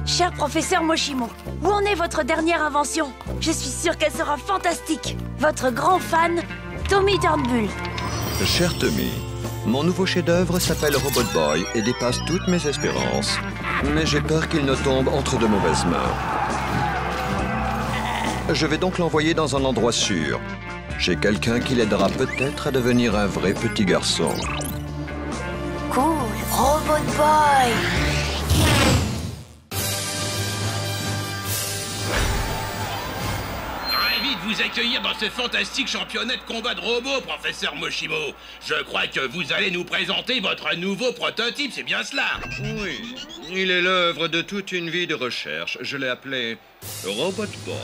Cher professeur Moshimo, où en est votre dernière invention? Je suis sûre qu'elle sera fantastique. Votre grand fan, Tommy Turnbull. Cher Tommy, mon nouveau chef-d'œuvre s'appelle Robot Boy et dépasse toutes mes espérances. Mais j'ai peur qu'il ne tombe entre de mauvaises mains. Je vais donc l'envoyer dans un endroit sûr. Chez quelqu'un qui l'aidera peut-être à devenir un vrai petit garçon. Cool, Robot Boy. Ravi de vous accueillir dans ce fantastique championnat de combat de robots, professeur Moshimo. Je crois que vous allez nous présenter votre nouveau prototype, c'est bien cela? Oui, il est l'œuvre de toute une vie de recherche. Je l'ai appelé Robot Boy.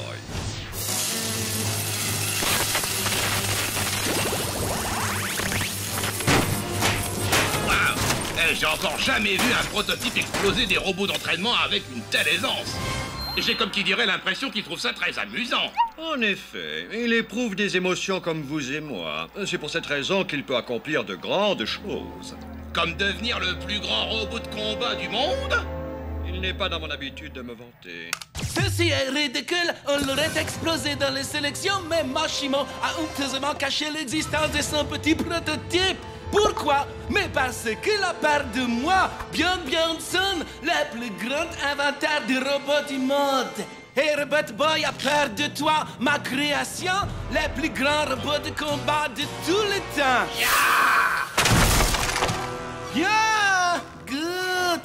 J'ai encore jamais vu un prototype exploser des robots d'entraînement avec une telle aisance. J'ai comme qui dirait l'impression qu'il trouve ça très amusant. En effet, il éprouve des émotions comme vous et moi. C'est pour cette raison qu'il peut accomplir de grandes choses. Comme devenir le plus grand robot de combat du monde? Il n'est pas dans mon habitude de me vanter. Ceci est ridicule, on l'aurait explosé dans les sélections, mais Moshimo a honteusement caché l'existence de son petit prototype. Pourquoi? Mais parce qu'il a peur de moi, Björn Björnsson, le plus grand inventeur de robots du monde. Et Robot Boy a peur de toi, ma création, le plus grand robot de combat de tout le temps. Yeah! Good!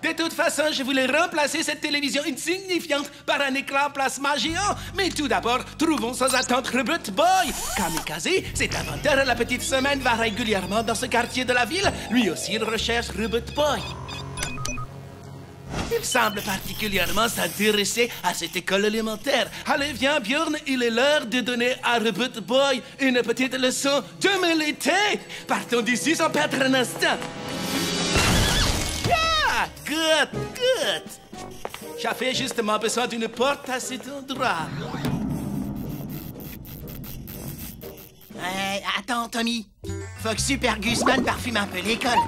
De toute façon, je voulais remplacer cette télévision insignifiante par un écran plasma géant. Mais tout d'abord, trouvons sans attendre Robot Boy. Kamikaze, cet inventeur à la petite semaine, va régulièrement dans ce quartier de la ville. Lui aussi, il recherche Robot Boy. Il semble particulièrement s'intéresser à cette école élémentaire. Allez, viens, Björn, il est l'heure de donner à Robot Boy une petite leçon d'humilité. Partons d'ici sans perdre un instant. Good, good. J'avais justement besoin d'une porte à cet endroit. Attends, Tommy. Faut que Super Gusman parfume un peu l'école.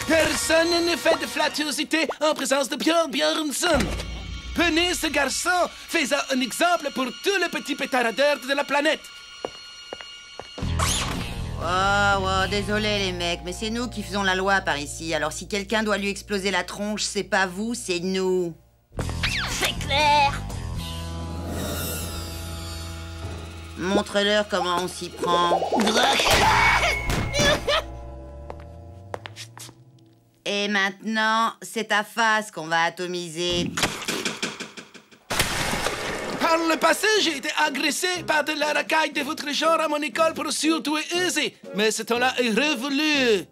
Personne ne fait de flattuosité en présence de Björn Björnsson. Prenez ce garçon, fais-en un exemple pour tous les petits pétaradeurs de la planète. Oh, désolé les mecs, mais c'est nous qui faisons la loi par ici. Alors si quelqu'un doit lui exploser la tronche, c'est pas vous, c'est nous. C'est clair. Montre-leur comment on s'y prend. Et maintenant, c'est ta face qu'on va atomiser. Par le passé, j'ai été agressé par de la racaille de votre genre à mon école pour surtout et user. Mais ce temps-là est révolu.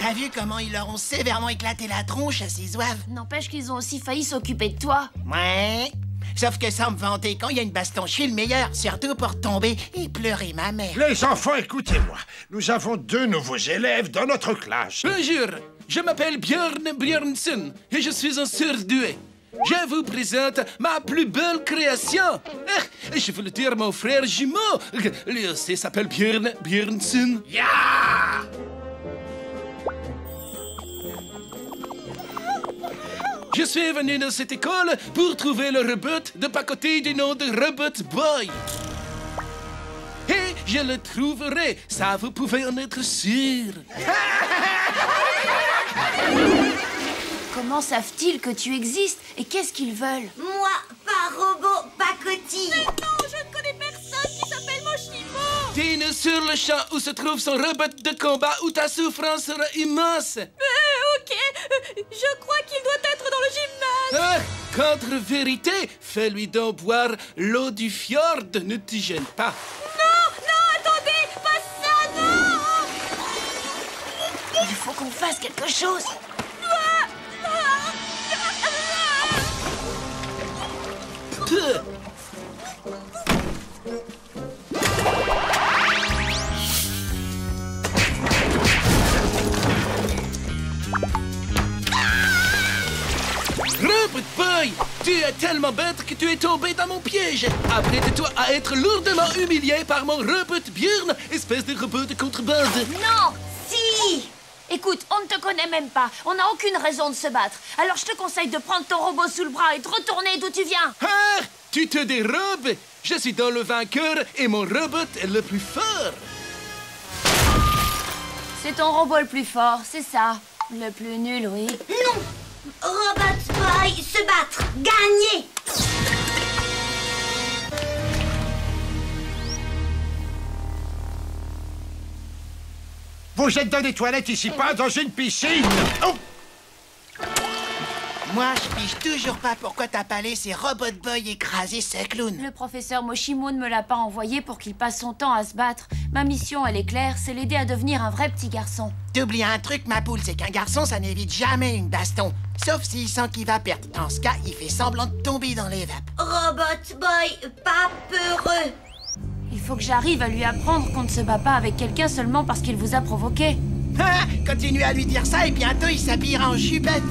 T'as vu comment ils leur ont sévèrement éclaté la tronche à ces zouaves? N'empêche qu'ils ont aussi failli s'occuper de toi. Ouais. Sauf que sans me vanter, quand il y a une baston, je suis le meilleur. Surtout pour tomber et pleurer ma mère. Les enfants, écoutez-moi. Nous avons 2 nouveaux élèves dans notre classe. Bonjour, je m'appelle Björn Björnsson et je suis un surdoué. Je vous présente ma plus belle création. Je veux le dire mon frère jumeau. Lui aussi s'appelle Björn Björnsson. Je suis venu dans cette école pour trouver le robot de pacotille du nom de Robot Boy. Et je le trouverai, ça vous pouvez en être sûr. Comment savent-ils que tu existes et qu'est-ce qu'ils veulent? Moi, pas robot, pacotille. Non, je ne connais personne qui s'appelle Moshimo. Dîne sur le champ où se trouve son robot de combat où ta souffrance sera immense. Ok, je crois qu'il doit être dans le gymnase. Contre-vérité, fais-lui donc boire l'eau du fjord, ne te gêne pas. Non, attendez, pas ça, non. Il faut qu'on fasse quelque chose. Tu es tellement bête que tu es tombé dans mon piège. Apprête-toi à être lourdement humilié par mon robot Björn, espèce de robot de contrebande. Non! Si! Écoute, on ne te connaît même pas. On n'a aucune raison de se battre. Alors je te conseille de prendre ton robot sous le bras et de retourner d'où tu viens. Ah! Tu te dérobes? Je suis dans le vainqueur et mon robot est le plus fort. C'est ton robot le plus fort, c'est ça. Le plus nul, oui. Non! Robot Boy, se battre, gagner! Vous êtes dans des toilettes ici, pas dans une piscine. Oh! Moi, je pige toujours pas pourquoi t'as pas laissé Robot Boy écraser ce clown. Le professeur Moshimo ne me l'a pas envoyé pour qu'il passe son temps à se battre. Ma mission, elle est claire, c'est l'aider à devenir un vrai petit garçon. T'oublies un truc, ma poule, c'est qu'un garçon, ça n'évite jamais une baston. Sauf s'il sent qu'il va perdre. Dans ce cas, il fait semblant de tomber dans les vapes. Robot Boy, pas peureux. Il faut que j'arrive à lui apprendre qu'on ne se bat pas avec quelqu'un seulement parce qu'il vous a provoqué. Ah, continue à lui dire ça et bientôt il s'habillera en jupette.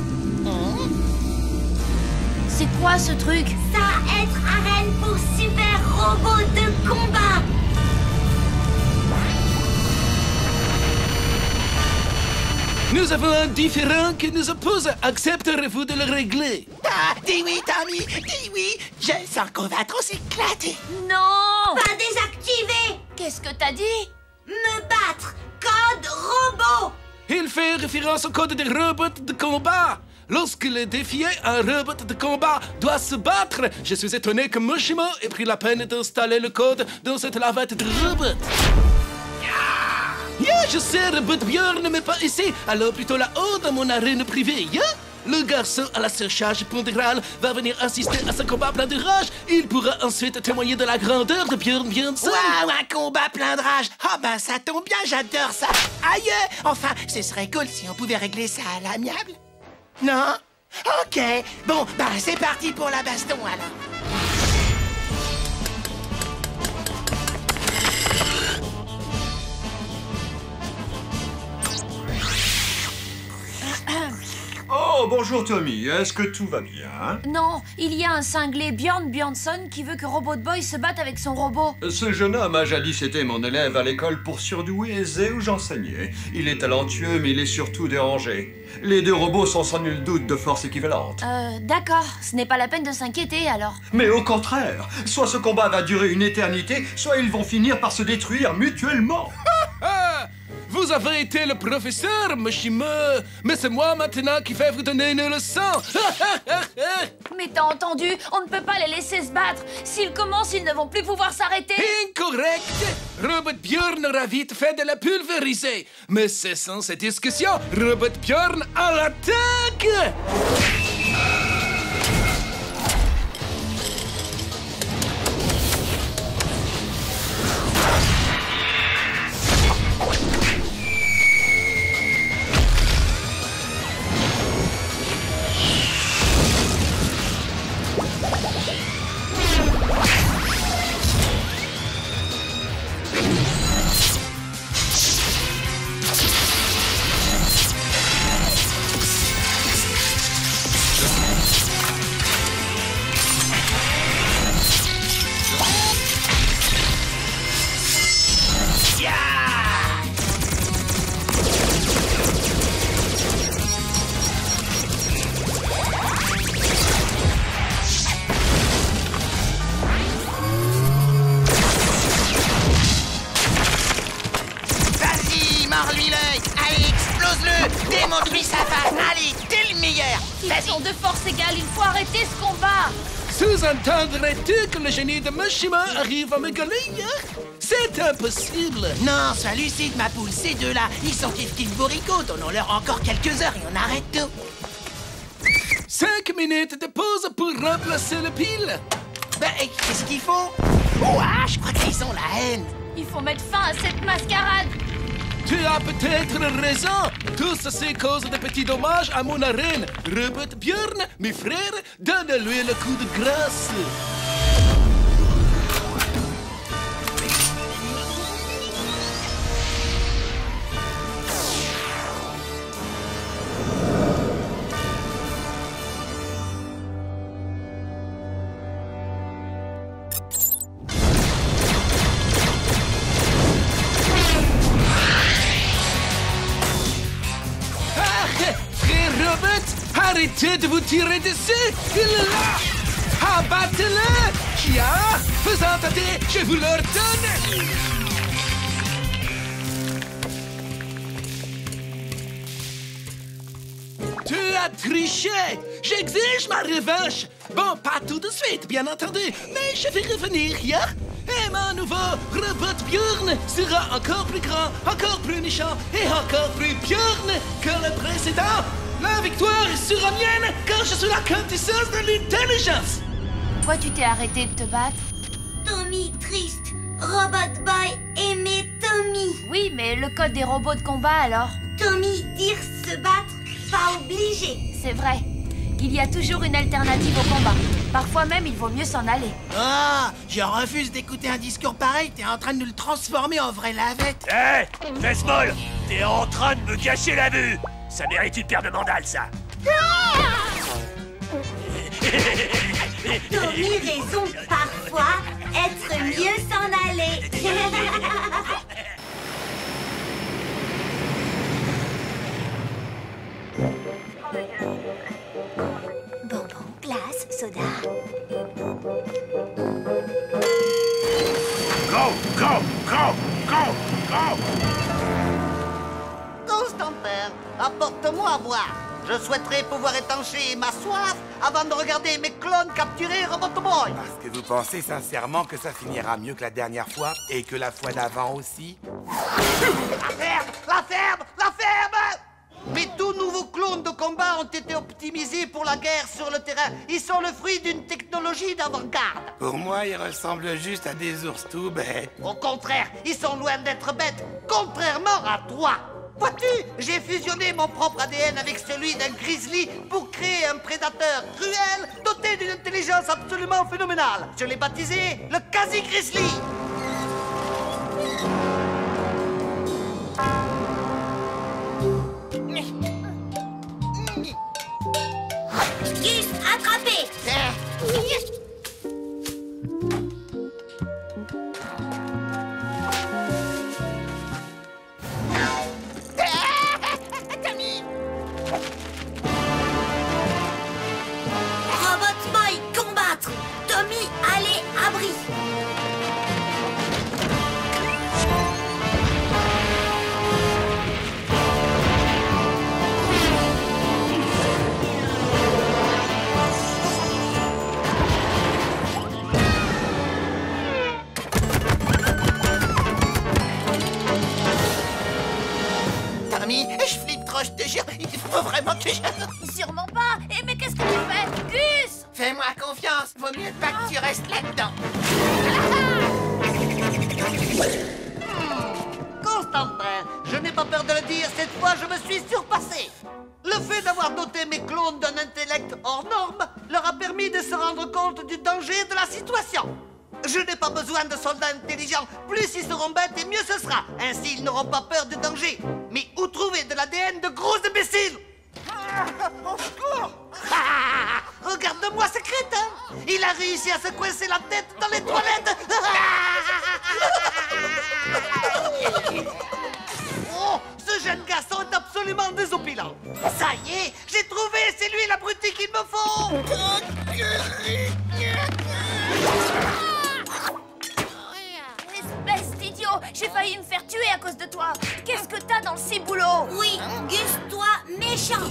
C'est quoi ce truc? Ça être arène pour super robot de combat. Nous avons un différend qui nous oppose. Accepterez-vous de le régler? Ah, dis oui, Tommy, dis oui. Je sens qu'on va trop s'éclater. Non! Pas désactivé. Qu'est-ce que t'as dit? Me battre. Code robot. Il fait référence au code des robots de combat. Lorsque le défié, un robot de combat, doit se battre. Je suis étonné que Moshimo ait pris la peine d'installer le code dans cette lavette de robot. Yeah, je sais, Robot Björn ne m'est pas ici, alors plutôt là-haut dans mon arène privée, yeah? Le garçon à la surcharge pondérale va venir assister à ce combat plein de rage. Il pourra ensuite témoigner de la grandeur de Björn Björnsson. Waouh, un combat plein de rage. Ah ben ça tombe bien, j'adore ça. Aïe, enfin, ce serait cool si on pouvait régler ça à l'amiable. Non? Ok, bon, ben c'est parti pour la baston alors. Oh, bonjour Tommy, est-ce que tout va bien? Non, il y a un cinglé Björn Björnsson qui veut que Robot Boy se batte avec son robot. Ce jeune homme a jadis été mon élève à l'école pour surdoués aisés où j'enseignais. Il est talentueux, mais il est surtout dérangé. Les deux robots sont sans nul doute de force équivalente. D'accord, ce n'est pas la peine de s'inquiéter alors. Mais au contraire, soit ce combat va durer une éternité, soit ils vont finir par se détruire mutuellement. Vous avez été le professeur, Moshimo, mais c'est moi maintenant qui vais vous donner une leçon. Mais t'as entendu, on ne peut pas les laisser se battre. S'ils commencent, ils ne vont plus pouvoir s'arrêter. Incorrect. Robot Björn aura vite fait de la pulvériser. Mais cessons cette discussion. Robot Björn à l'attaque. Démontre-lui sa face. Allez, t'es le meilleur. Ils sont de force égale, il faut arrêter ce combat. Sous-entendrais-tu que le génie de Moshimo arrive à me gueuler? C'est impossible. Non, sois lucide, ma poule. Ces deux-là, ils sont kiff-kiff bourricots. Donnons-leur encore quelques heures et on arrête tout. 5 minutes de pause pour remplacer le pile. Ben, qu'est-ce qu'ils font? Ouah, je crois qu'ils ont la haine. Il faut mettre fin à cette mascarade. Tu as peut-être raison. Tout ceci cause de petits dommages à mon arène. Robot Björn, mes frères, donne-lui le coup de grâce. Arrêtez de vous tirer dessus! Là! Abattez-le! Kia! Faisant tâter, je vous l'ordonne! Tu as triché! J'exige ma revanche! Bon, pas tout de suite, bien entendu, mais je vais revenir hier. Et mon nouveau robot Björn sera encore plus grand, encore plus méchant et encore plus Björn que le précédent. La victoire sera mienne car je suis la quintessence de l'intelligence. Toi, tu t'es arrêté de te battre? Tommy triste. Robot Boy aimait Tommy. Oui, mais le code des robots de combat, alors? Tommy dire se battre, pas obligé. C'est vrai. Il y a toujours une alternative au combat. Parfois même, il vaut mieux s'en aller. Ah, je refuse d'écouter un discours pareil. T'es en train de nous le transformer en vraie lavette. Hé, fesse molle, t'es en train de me gâcher la vue. Ça mérite une paire de mandales, ça. Tommy raison, parfois, être mieux s'en aller. Bonbon, glace, soda. Go, go, go, go, go. Constantin, apporte-moi à boire. Je souhaiterais pouvoir étancher ma soif avant de regarder mes clones capturer Robot Boy. Parce que vous pensez sincèrement que ça finira mieux que la dernière fois et que la fois d'avant aussi? La ferme! La ferme! La ferme! Mes tout nouveaux clones de combat ont été optimisés pour la guerre sur le terrain. Ils sont le fruit d'une technologie d'avant-garde. Pour moi, ils ressemblent juste à des ours tout bêtes. Au contraire, ils sont loin d'être bêtes, contrairement à toi. Vois-tu, j'ai fusionné mon propre ADN avec celui d'un grizzly pour créer un prédateur cruel doté d'une intelligence absolument phénoménale. Je l'ai baptisé le quasi-grizzly. Gus, attrapé. Robot Boy, combattre. Tommy, allez, abri. Tommy, je flippe trop, je te jure. Il faut vraiment que je... Sûrement pas. Eh, mais qu'est-ce que tu fais? Gus! Fais-moi confiance. Vaut mieux pas que tu restes là-dedans. Constantin, je n'ai pas peur de le dire, cette fois je me suis surpassé. Le fait d'avoir doté mes clones d'un intellect hors norme leur a permis de se rendre compte du danger de la situation. Je n'ai pas besoin de soldats intelligents. Plus ils seront bêtes et mieux ce sera. Ainsi, ils n'auront pas peur du danger. Mais où trouver de l'ADN de gros imbéciles? Au secours! Regarde-moi ce crétin! Il a réussi à se coincer la tête dans les toilettes! Oh, ce jeune garçon est absolument désopilant. Ça y est, j'ai trouvé, c'est lui l'abruti qu'il me faut! Espèce d'idiot! J'ai failli me faire tuer à cause de toi! Qu'est-ce que t'as dans le ciboulot? Oui, Gus, toi, méchant.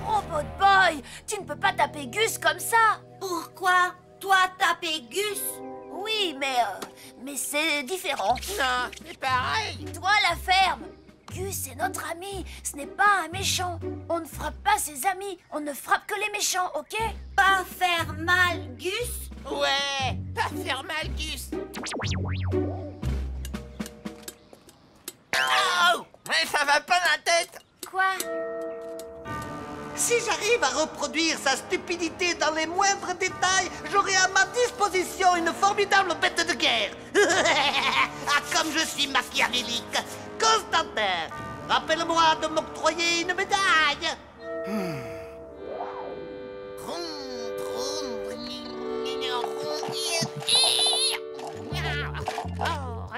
Robot Boy! Tu ne peux pas taper Gus comme ça! Pourquoi? Toi, taper Gus? Oui, mais c'est différent. Non, c'est pareil. Toi, la ferme! Gus est notre ami, ce n'est pas un méchant. On ne frappe pas ses amis, on ne frappe que les méchants, ok? Pas faire mal, Gus? Ouais, pas faire mal, Gus. Oh, mais ça va pas la tête. Quoi? Si j'arrive à reproduire sa stupidité dans les moindres détails, j'aurai à ma disposition une formidable bête de guerre. Ah, comme je suis machiavélique. Constantin, rappelle-moi de m'octroyer une médaille.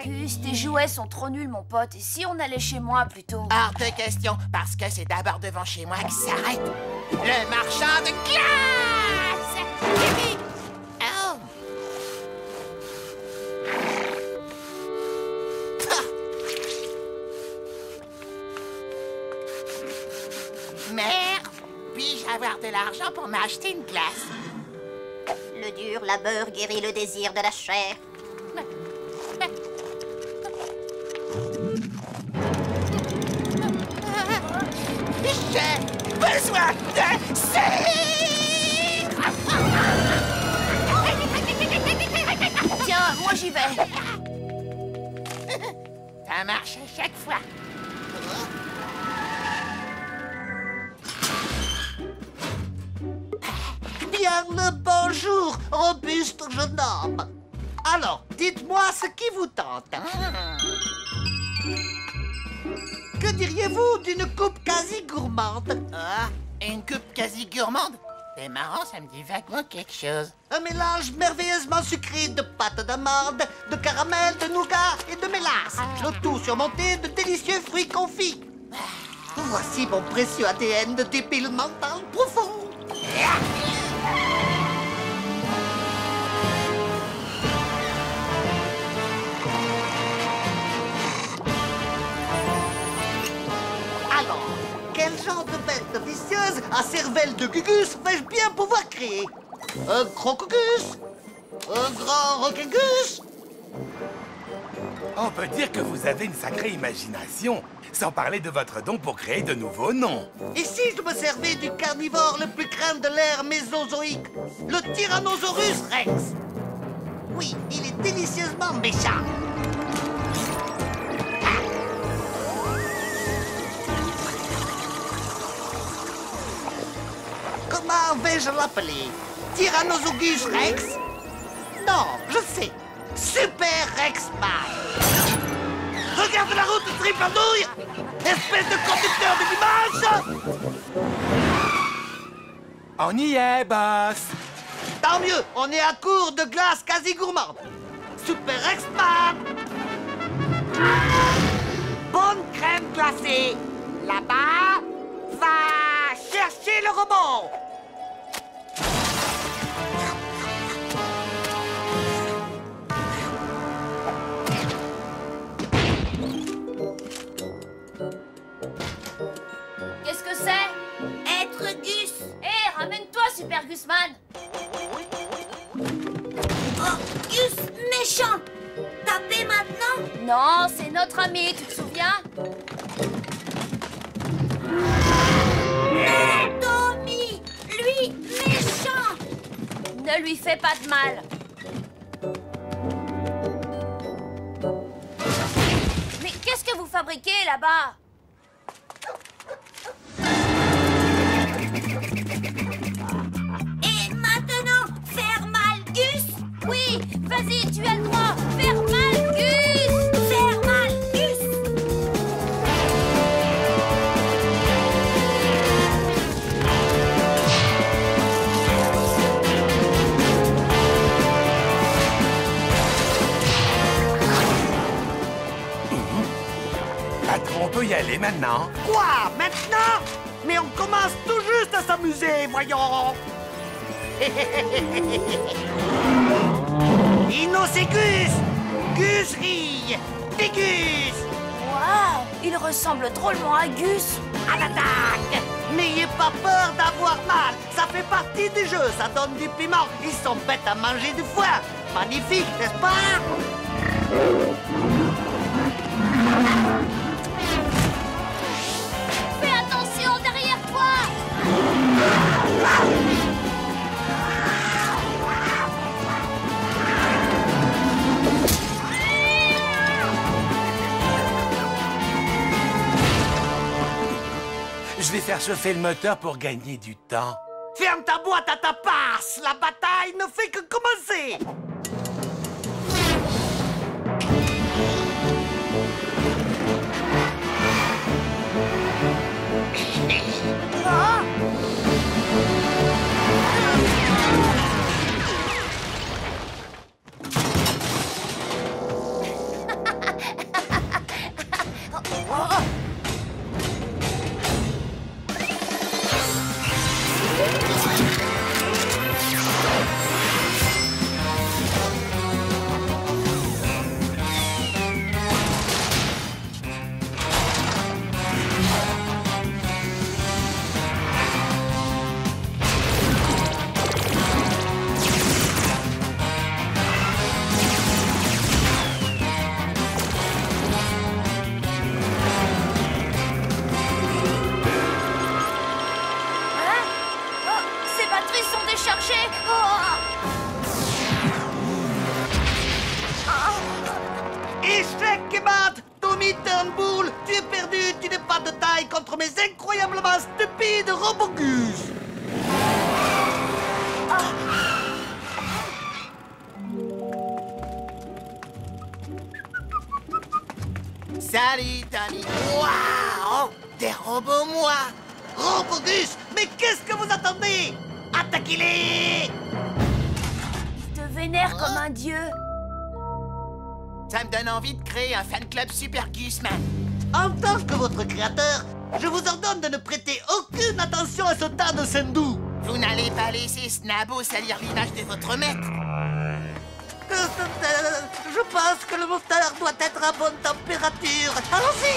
Gus, tes jouets sont trop nuls, mon pote. Et si on allait chez moi plutôt? Hors de question, parce que c'est d'abord devant chez moi que ça s'arrête. Le marchand de glace! Yippee! Oh! Mère, puis-je avoir de l'argent pour m'acheter une glace? Le dur labeur guérit le désir de la chair. J'ai besoin de sucre! Tiens, moi j'y vais. Ça marche à chaque fois. Bien le bonjour, robuste jeune homme. Alors, dites-moi ce qui vous tente. Que diriez-vous d'une coupe quasi gourmande? Ah, une coupe quasi gourmande? C'est marrant, ça me dit vaguement quelque chose. Un mélange merveilleusement sucré de pâte d'amande, de caramel, de nougat et de mélasse. Le tout surmonté de délicieux fruits confits. Voici mon précieux ADN de débile mental profond. Alors, quel genre de bête vicieuse à cervelle de Gugus vais-je bien pouvoir créer? Un crocogus? Un grand roquegus? On peut dire que vous avez une sacrée imagination, sans parler de votre don pour créer de nouveaux noms. Et si je me servais du carnivore le plus craint de l'ère mésozoïque, le Tyrannosaurus Rex? Oui, il est délicieusement méchant. Comment vais-je l'appeler? Tyrannosaurus Rex? Non, je sais. Super Rexman. Regarde la route, triple andouille! Espèce de conducteur de dimanche! On y est, boss! Tant mieux, on est à court de glace quasi gourmande. Super Rexman! Bonne crème glacée. Là-bas, va chercher le robot. Qu'est-ce que c'est? Être Gus. Hé, ramène-toi, Super Gusman. Oh, Gus méchant. Taper maintenant? Non, c'est notre ami, tu te souviens? Non, Tommy. Lui, méchant. Ne lui fais pas de mal. Mais qu'est-ce que vous fabriquez là-bas? Et maintenant, faire mal, Gus? Oui, vas-y, tu as le droit. Faire mal, Gus. Faire mal, Gus. Patron, on peut y aller maintenant? Quoi, maintenant? Mais on commence tout juste à s'amuser, voyons. Inoségus, Gus rille, Dégus. Waouh, il ressemble drôlement à Gus. À l'attaque! N'ayez pas peur d'avoir mal, ça fait partie du jeu, ça donne du piment. Ils sont bêtes à manger du foie. Magnifique, n'est-ce pas? Fais attention derrière toi. Je vais faire chauffer le moteur pour gagner du temps. Ferme ta boîte à ta passe, la bataille ne fait que commencer. tu es perdu, tu n'es pas de taille contre mes incroyablement stupides Robogus. Salut, Tommy. Waouh! Des robots, moi! Robogus, mais qu'est-ce que vous attendez? Attaquez-les! Il te vénère comme un dieu. Ça me donne envie de créer un fan club Super Gusman. En tant que votre créateur, je vous ordonne de ne prêter aucune attention à ce tas de sendou. Vous n'allez pas laisser Snabo salir l'image de votre maître. Je pense que le moteur doit être à bonne température. Allons-y!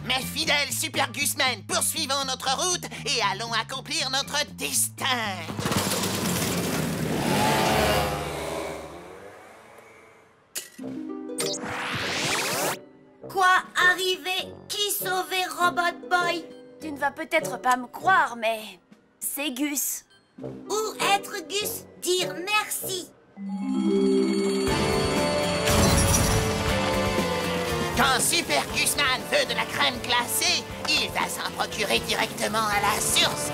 Mes fidèles Super Gusmen, poursuivons notre route et allons accomplir notre destin. Quoi arriver? Qui sauver Robot Boy? Tu ne vas peut-être pas me croire, mais c'est Gus. Où être Gus? Dire merci. Quand Super Gusman veut de la crème glacée, il va s'en procurer directement à la source.